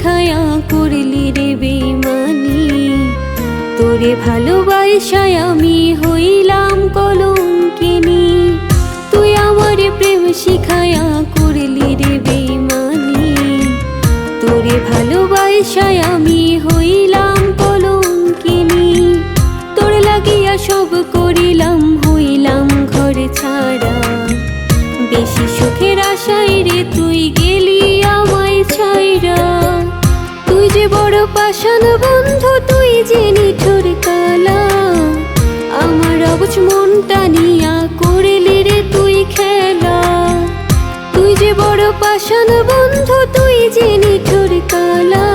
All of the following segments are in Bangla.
শিখায়া করলি রে বেইমানি। তোরে ভালোবাসায় আমি হইলাম কলঙ্কিনী। তুই আমার প্রেম শিখায়া করলি রে বেইমানি। তোরে ভালোবাসায় আমি হইলাম কলঙ্কিনী। তোর লাগিয়া সব করিলাম, হইলাম ঘর ছাড়া। বেশি সুখের আশায় রে তুই গেলি আমায় ছাইরা। তুই যে বড় পাষাণ বন্ধু, তুই যে নিঠুর কালা। আমার অবুঝ মনটা নিয়া করলি রে তুই খেলা। তুই যে বড় পাষাণ বন্ধু, তুই যে নিঠুর কালা।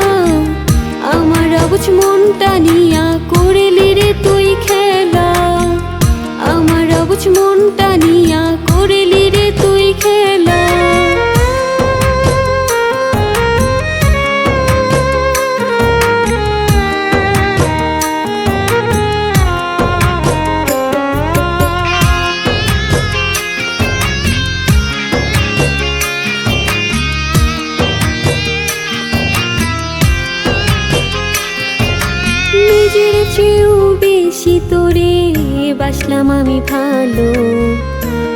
আমার অবুঝ মনটা নিয়া করলি রে তুই খেলা। আমার অবুঝ মনটা নিয়া করলি রে তুই খেলা। নিজের চেয়েও বেশি তোরে বাসলাম আমি ভালো।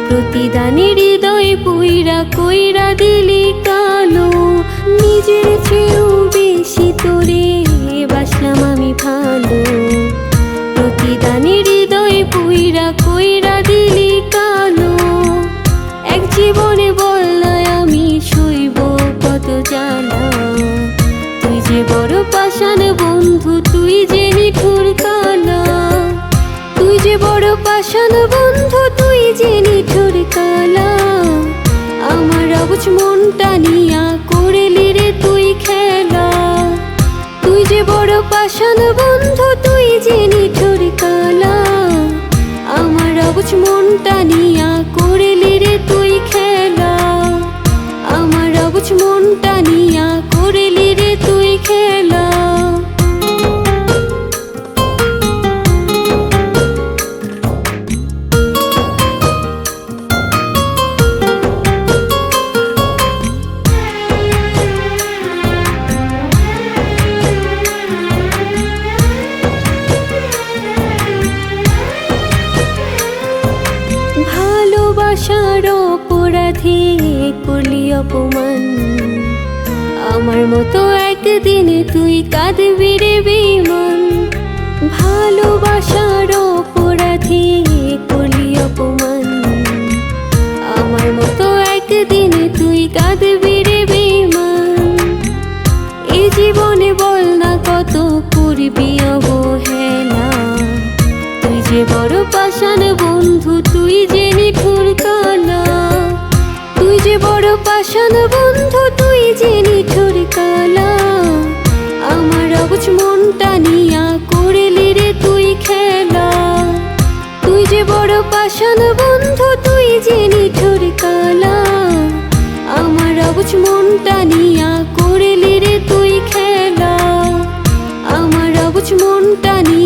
প্রতিদানে হৃদয় পুইরা কইরা দিলি কালো। নিজের চেয়েও বেশি তোরে বাসলাম আমি ভালো। প্রতিদানে হৃদয় পুইরা কইরা দিলি কালো। এক জীবনে বললায় আমি সইব কত জ্বালা। তুই যে বড় পাষাণ বন্ধু, তুই যে নিঠুর কালা। তুই যে বড় পাষাণ বন্ধু, তুই যে নিঠুর কালা। আমার অবুঝ মনটা নিয়া করলি রে তুই খেলা। তুই যে বড় পাষাণ বন্ধু, তুই যে নিঠুর কালা। আমার অবুঝ মনটা নিয়া করলি রে তুই খেলা। আমার অবুঝ মনটা নিয়া করলি রে তুই খেলা। ভালোবাসার অপরাধী করলি অপমান। আমার মতো একদিন তুই কাঁদবি রে বেঈমান। ভালোবাসার অপরাধী করলি অপমান। আমার মতো একদিন তুই কাঁদবি রে বেঈমান। এই জীবনে বল না কত করবি অবহেলা। তুই যে বড় পাষাণ বন্ধু, তুই যে নিঠুর কালা। তুই যে বড় পাষাণ বন্ধু, তুই যে নিঠুর কালা। আমার অবুঝ মনটা নিয়া করলি রে তুই খেলা। তুই যে বড় পাষাণ বন্ধু, তুই যে নিঠুর কালা। আমার অবুঝ মনটা নিয়া করলি রে তুই খেলা। আমার অবুঝ মনটা নিয়া